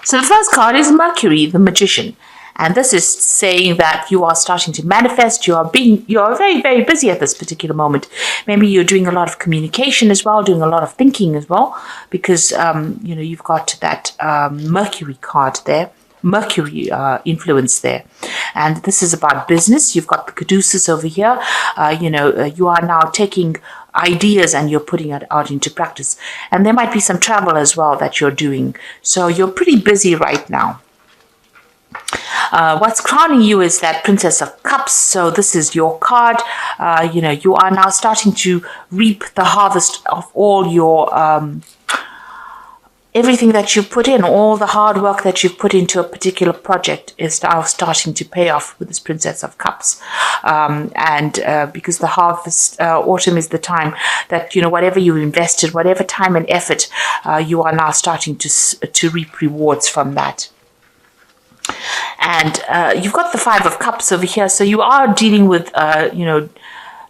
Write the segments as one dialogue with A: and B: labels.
A: So the first card is Mercury, the Magician. And this is saying that you are starting to manifest. You are very, very busy at this particular moment. Maybe you're doing a lot of communication as well, doing a lot of thinking as well, because, you've got that Mercury card there, Mercury influence there. And this is about business. You've got the Caduceus over here. You are now taking ideas and you're putting it out into practice. And there might be some travel as well that you're doing. So you're pretty busy right now. What's crowning you is that Princess of Cups. So this is your card. You are now starting to reap the harvest of all your everything that you put in, all the hard work that you've put into a particular project is now starting to pay off with this Princess of Cups. Because the harvest, autumn is the time that, whatever you invested, whatever time and effort, you are now starting to reap rewards from that. And you've got the Five of Cups over here. So you are dealing with,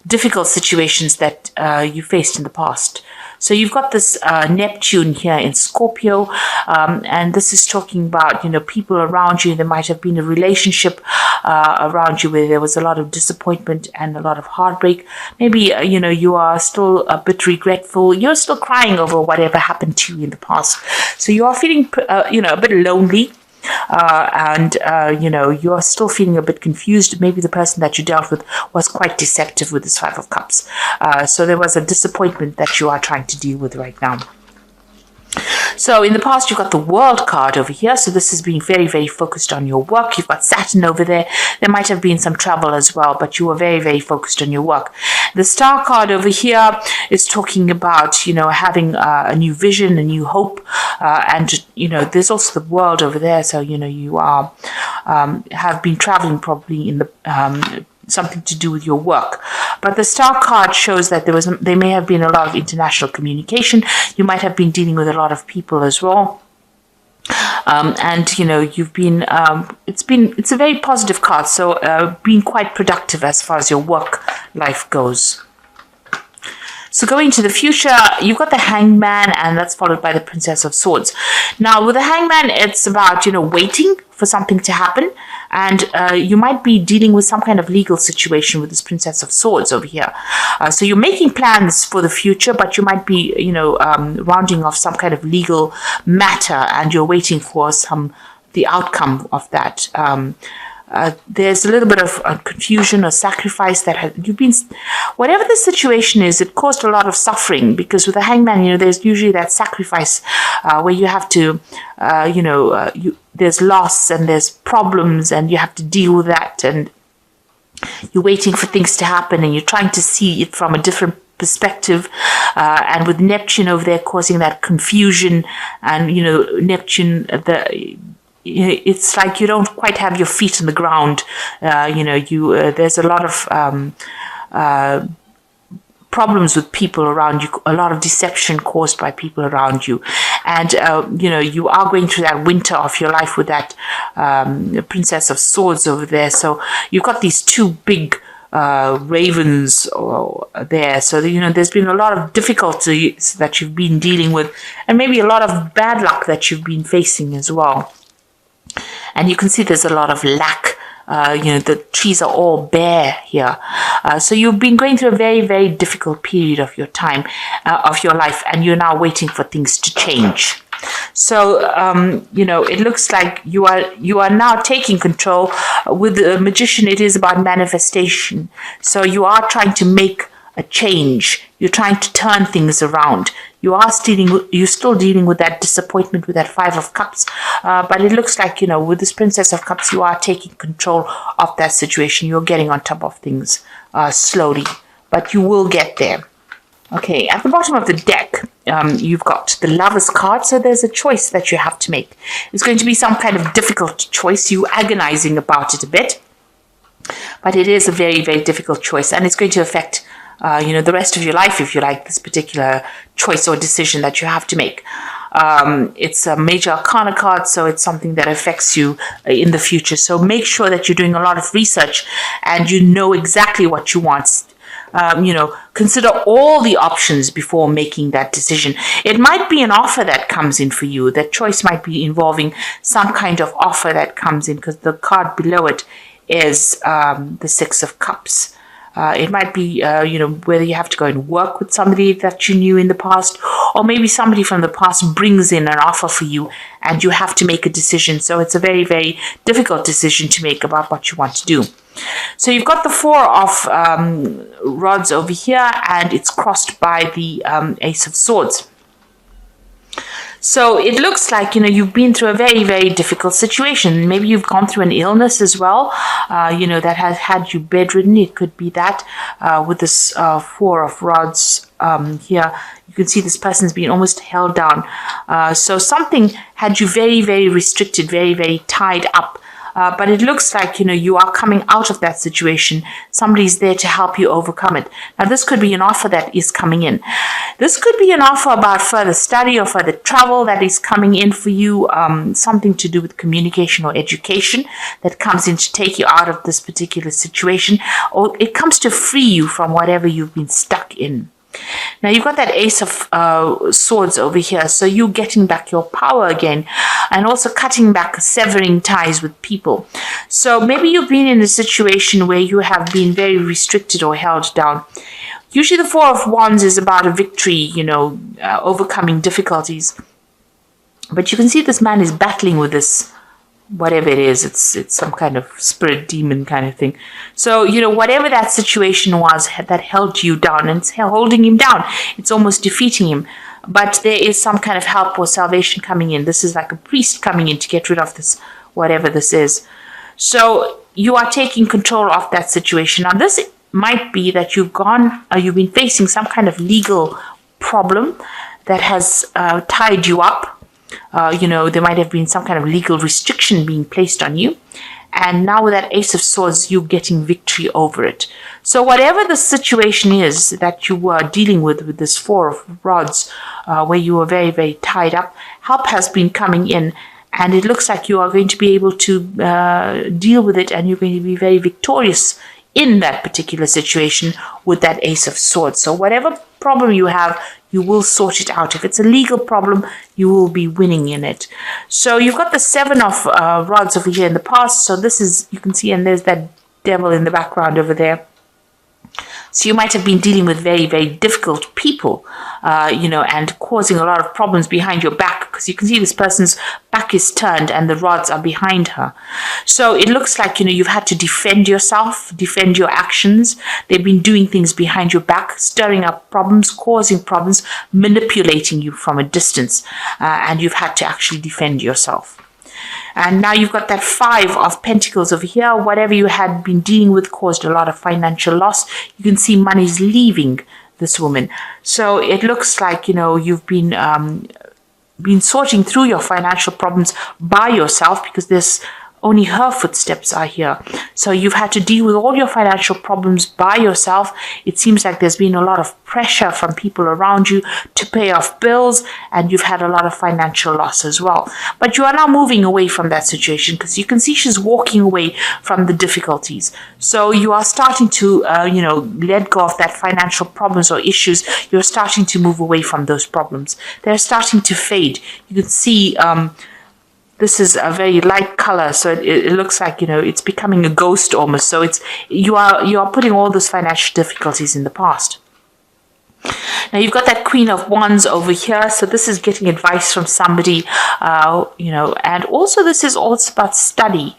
A: difficult situations that you faced in the past. So you've got this Neptune here in Scorpio, and this is talking about, people around you. There might have been a relationship around you where there was a lot of disappointment and a lot of heartbreak. Maybe, you are still a bit regretful. You're still crying over whatever happened to you in the past. So you are feeling, a bit lonely. You're still feeling a bit confused. Maybe the person that you dealt with was quite deceptive with this Five of Cups. So there was a disappointment that you are trying to deal with right now. So in the past, you've got the World card over here. So this is being very, very focused on your work. You've got Saturn over there. There might have been some travel as well, but you were very, very focused on your work. The Star card over here is talking about, having a new vision, a new hope. There's also the World over there. So, you are have been traveling probably in the something to do with your work. But the Star card shows that there may have been a lot of international communication. You might have been dealing with a lot of people as well. You've been, it's a very positive card. So being quite productive as far as your work life goes. So going to the future, you've got the Hangman, and that's followed by the Princess of Swords. Now, with the Hangman, it's about, waiting for something to happen. And you might be dealing with some kind of legal situation with this Princess of Swords over here. So you're making plans for the future, but you might be, rounding off some kind of legal matter, and you're waiting for the outcome of that. There's a little bit of confusion or sacrifice whatever the situation is, it caused a lot of suffering, because with the Hangman, there's usually that sacrifice where you have to, there's loss and there's problems and you have to deal with that, and you're waiting for things to happen and you're trying to see it from a different perspective, and with Neptune over there causing that confusion, and Neptune, it's like you don't quite have your feet on the ground. There's a lot of problems with people around you, a lot of deception caused by people around you. And, you are going through that winter of your life with that Princess of Swords over there. So you've got these two big ravens there. So, there's been a lot of difficulties that you've been dealing with, and maybe a lot of bad luck that you've been facing as well. And you can see there's a lot of lack. The trees are all bare here. So you've been going through a very, very difficult period of your time, of your life, and you're now waiting for things to change. So, it looks like you are now taking control. With the Magician, it is about manifestation. So you are trying to make a change. You're trying to turn things around. You're still dealing with that disappointment with that Five of Cups. But it looks like, with this Princess of Cups, you are taking control of that situation. You're getting on top of things slowly, but you will get there. Okay, at the bottom of the deck, you've got the Lovers card. So there's a choice that you have to make. It's going to be some kind of difficult choice. You're agonizing about it a bit, but it is a very, very difficult choice, and it's going to affect the rest of your life, if you like, this particular choice or decision that you have to make. It's a major arcana card, so it's something that affects you in the future. So make sure that you're doing a lot of research and you know exactly what you want. consider all the options before making that decision. It might be an offer that comes in for you. That choice might be involving some kind of offer that comes in, because the card below it is the Six of Cups. It might be, whether you have to go and work with somebody that you knew in the past, or maybe somebody from the past brings in an offer for you and you have to make a decision. So it's a very, very difficult decision to make about what you want to do. So you've got the Four of Rods over here, and it's crossed by the Ace of Swords. So it looks like, you've been through a very, very difficult situation. Maybe you've gone through an illness as well, that has had you bedridden. It could be that with this Four of Rods here. You can see this person's been almost held down. So something had you very, very restricted, very, very tied up. But it looks like, you are coming out of that situation. Somebody's there to help you overcome it. Now, this could be an offer that is coming in. This could be an offer about further study or further travel that is coming in for you, something to do with communication or education that comes in to take you out of this particular situation, or it comes to free you from whatever you've been stuck in. Now, you've got that Ace of Swords over here, so you're getting back your power again, and also cutting back, severing ties with people. So maybe you've been in a situation where you have been very restricted or held down. Usually the Four of Wands is about a victory, overcoming difficulties. But you can see this man is battling with this, whatever it is. It's some kind of spirit demon kind of thing. So, whatever that situation was that held you down, and it's holding him down, it's almost defeating him. But there is some kind of help or salvation coming in. This is like a priest coming in to get rid of this, whatever this is. So you are taking control of that situation. Now, this might be that you've been facing some kind of legal problem that has tied you up. There might have been some kind of legal restriction being placed on you. And now with that Ace of Swords, you're getting victory over it. So whatever the situation is that you were dealing with this Four of Rods, where you were very, very tied up, help has been coming in. And it looks like you are going to be able to deal with it, and you're going to be very victorious in that particular situation with that Ace of Swords. So whatever problem you have, you will sort it out. If it's a legal problem, you will be winning in it. So you've got the Seven of Rods over here in the past. So this is, you can see, and there's that devil in the background over there. So you might have been dealing with very, very difficult people, and causing a lot of problems behind your back, because you can see this person's back is turned and the rods are behind her. So it looks like, you've had to defend yourself, defend your actions. They've been doing things behind your back, stirring up problems, causing problems, manipulating you from a distance, and you've had to actually defend yourself. And now you've got that Five of Pentacles over here. Whatever you had been dealing with caused a lot of financial loss. You can see money's leaving this woman. So it looks like, you've been sorting through your financial problems by yourself, because there's only her footsteps are here. So you've had to deal with all your financial problems by yourself. It seems like there's been a lot of pressure from people around you to pay off bills, and you've had a lot of financial loss as well. But you are now moving away from that situation, because you can see she's walking away from the difficulties. So you are starting to, let go of that financial problems or issues. You're starting to move away from those problems. They're starting to fade. You can see, this is a very light color, so it looks like, it's becoming a ghost almost. So you are putting all those financial difficulties in the past. Now you've got that Queen of Wands over here. So this is getting advice from somebody, and also this is also about study.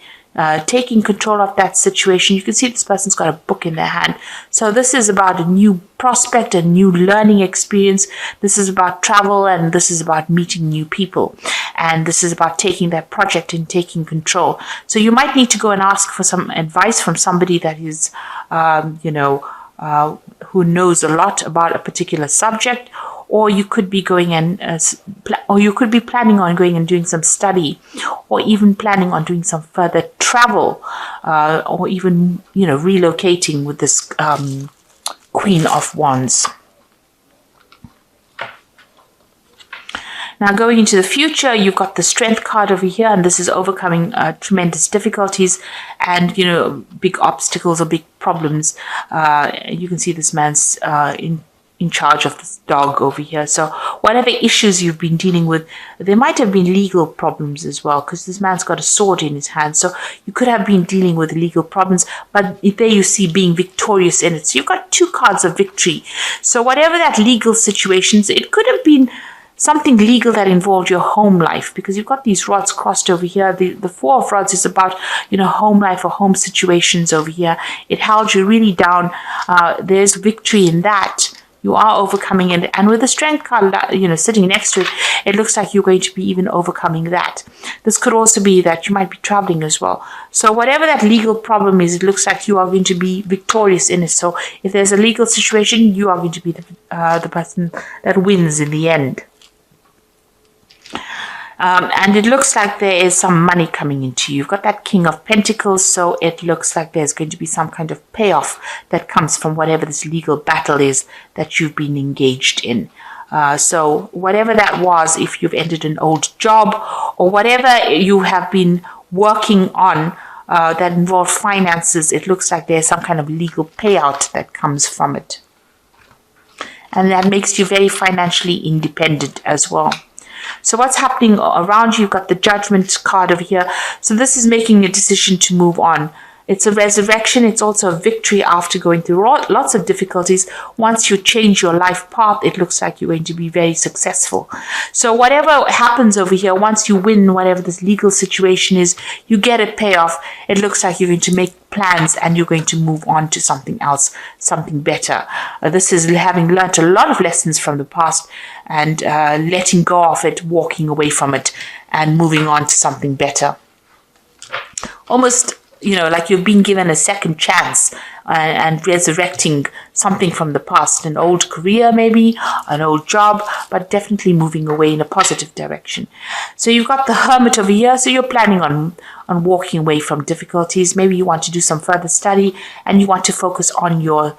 A: Taking control of that situation. You can see this person's got a book in their hand. So this is about a new prospect, a new learning experience. This is about travel, and this is about meeting new people. And this is about taking that project and taking control. So you might need to go and ask for some advice from somebody that is, who knows a lot about a particular subject. Or you could be going and, or you could be planning on going and doing some study, or even planning on doing some further travel, or even, relocating with this Queen of Wands. Now going into the future, you've got the Strength card over here, and this is overcoming tremendous difficulties and, big obstacles or big problems. You can see this man's in charge of this dog over here. So whatever issues you've been dealing with, there might have been legal problems as well, because this man's got a sword in his hand. So you could have been dealing with legal problems, but there you see being victorious in it. So you've got 2 cards of victory. So whatever that legal situations, it could have been something legal that involved your home life, because you've got these rods crossed over here. The 4 of rods is about, home life or home situations over here. It held you really down. There's victory in that. You are overcoming it. And with the Strength card, sitting next to it, it looks like you're going to be even overcoming that. This could also be that you might be traveling as well. So whatever that legal problem is, it looks like you are going to be victorious in it. So if there's a legal situation, you are going to be the person that wins in the end. And it looks like there is some money coming into you. You've got that King of Pentacles, so it looks like there's going to be some kind of payoff that comes from whatever this legal battle is that you've been engaged in. So whatever that was, if you've ended an old job or whatever you have been working on that involved finances, it looks like there's some kind of legal payout that comes from it. And that makes you very financially independent as well. So what's happening around you? You've got the Judgment card over here. So this is making a decision to move on. It's a resurrection. It's also a victory after going through lots of difficulties. Once you change your life path, it looks like you're going to be very successful. So whatever happens over here, once you win whatever this legal situation is, you get a payoff. It looks like you're going to make plans and you're going to move on to something else, something better. This is having learned a lot of lessons from the past and letting go of it, walking away from it and moving on to something better. Almost like you've been given a second chance and resurrecting something from the past, an old career maybe, an old job, but definitely moving away in a positive direction. So you've got the Hermit over here, so you're planning on walking away from difficulties. Maybe you want to do some further study and you want to focus on your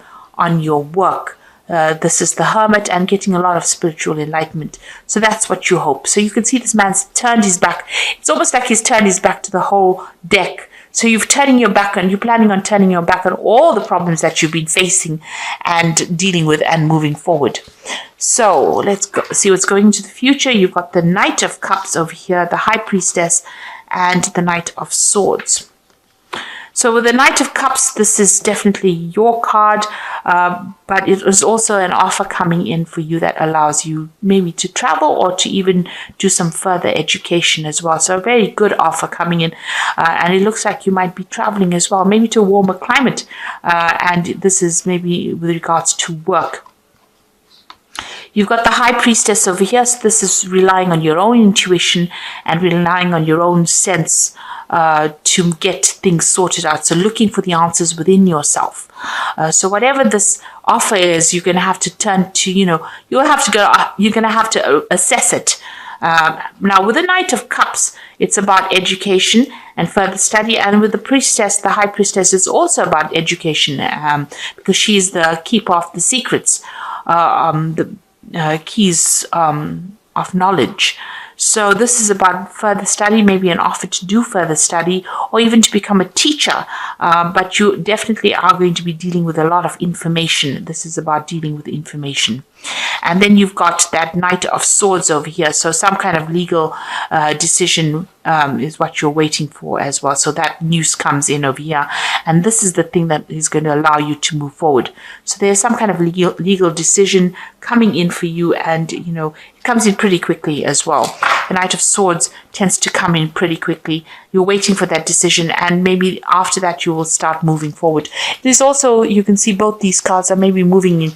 A: work. This is the Hermit and getting a lot of spiritual enlightenment. So that's what you hope. So you can see this man's turned his back. It's almost like he's turned his back to the whole deck. So you're turning your back and you're planning on turning your back on all the problems that you've been facing and dealing with and moving forward. So let's go see what's going into the future. You've got the Knight of Cups over here, the High Priestess, and the Knight of Swords. So with the Knight of Cups, this is definitely your card, but it is also an offer coming in for you that allows you maybe to travel or to even do some further education as well. So a very good offer coming in, and it looks like you might be traveling as well, maybe to a warmer climate, and this is maybe with regards to work. You've got the High Priestess over here, so this is relying on your own intuition and relying on your own sense to get things sorted out. So looking for the answers within yourself. So whatever this offer is, you're going to have to turn to, you're going to have to assess it. Now with the Knight of Cups, it's about education and further study. And with the Priestess, the High Priestess is also about education because she's the keeper of the secrets, the keys of knowledge. So this is about further study, maybe an offer to do further study or even to become a teacher. But you definitely are going to be dealing with a lot of information. This is about dealing with information. And then you've got that Knight of Swords over here. So some kind of legal decision is what you're waiting for as well. So that news comes in over here. And this is the thing that is going to allow you to move forward. So there's some kind of legal decision coming in for you. And, it comes in pretty quickly as well. The Knight of Swords tends to come in pretty quickly. You're waiting for that decision. And maybe after that, you will start moving forward. There's also, you can see both these cards are maybe moving in,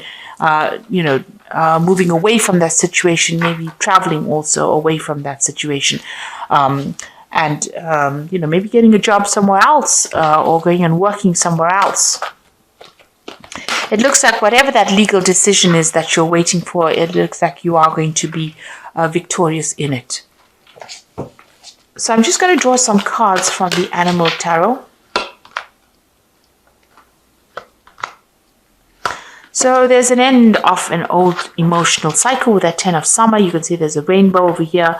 A: moving away from that situation, maybe traveling also away from that situation. Maybe getting a job somewhere else or going and working somewhere else. It looks like whatever that legal decision is that you're waiting for, it looks like you are going to be victorious in it. So I'm just going to draw some cards from the Animal Tarot. So there's an end of an old emotional cycle with that 10 of summer. You can see there's a rainbow over here.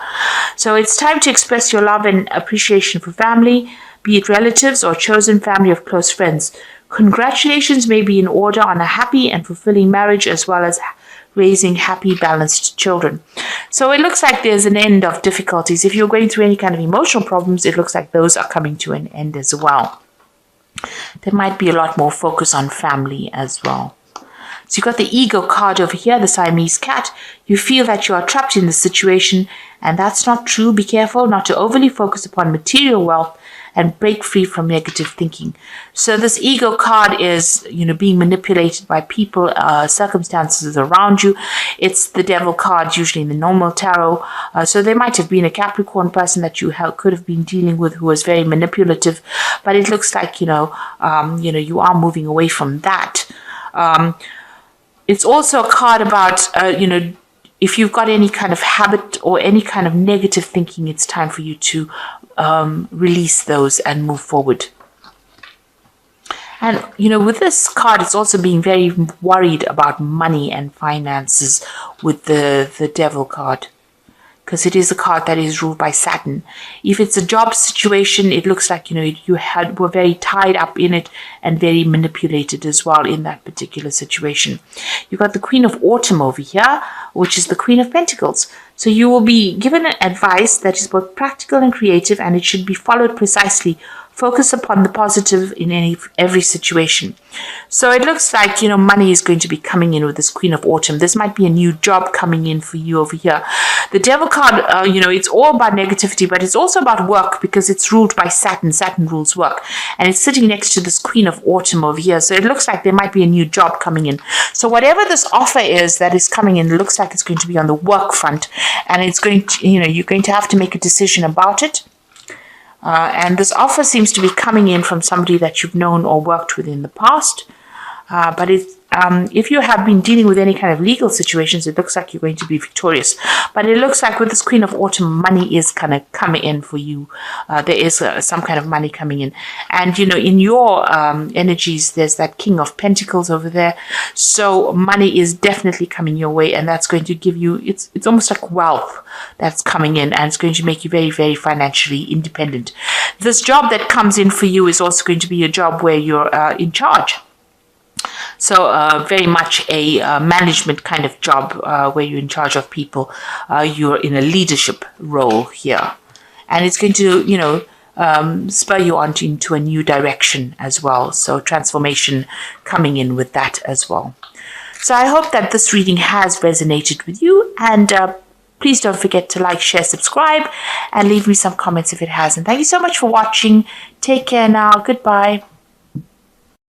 A: So it's time to express your love and appreciation for family, be it relatives or chosen family of close friends. Congratulations may be in order on a happy and fulfilling marriage, as well as raising happy, balanced children. So it looks like there's an end of difficulties. If you're going through any kind of emotional problems, it looks like those are coming to an end as well. There might be a lot more focus on family as well. So you've got the ego card over here, the Siamese cat. You feel that you are trapped in this situation, and that's not true. Be careful not to overly focus upon material wealth and break free from negative thinking. So this ego card is, being manipulated by people, circumstances around you. It's the devil card, usually in the normal tarot. So there might have been a Capricorn person that you could have been dealing with who was very manipulative, but it looks like, you are moving away from that. It's also a card about, if you've got any kind of habit or any kind of negative thinking, it's time for you to release those and move forward. And, with this card, it's also being very worried about money and finances with the Devil card, because it is a card that is ruled by Saturn. If it's a job situation, it looks like, you were very tied up in it and very manipulated as well in that particular situation. You've got the Queen of Autumn over here, which is the Queen of Pentacles. So you will be given advice that is both practical and creative, and it should be followed precisely. Focus upon the positive in every situation. So it looks like, money is going to be coming in with this Queen of Autumn. This might be a new job coming in for you over here. The Devil card, it's all about negativity, but it's also about work, because it's ruled by Saturn. Saturn rules work. And it's sitting next to this Queen of Autumn over here. So it looks like there might be a new job coming in. So whatever this offer is that is coming in, it looks like it's going to be on the work front. And it's going to, you're going to have to make a decision about it. And this offer seems to be coming in from somebody that you've known or worked with in the past. But if you have been dealing with any kind of legal situations, it looks like you're going to be victorious. But it looks like with this Queen of Autumn, money is kind of coming in for you. There is some kind of money coming in. And, in your energies, there's that King of Pentacles over there. So money is definitely coming your way, and that's going to give you, it's almost like wealth that's coming in, and it's going to make you very, very financially independent. This job that comes in for you is also going to be a job where you're in charge. So very much a management kind of job where you're in charge of people. You're in a leadership role here. And it's going to, spur you on into a new direction as well. So transformation coming in with that as well. So I hope that this reading has resonated with you. And please don't forget to like, share, subscribe, and leave me some comments if it has. And thank you so much for watching. Take care now. Goodbye.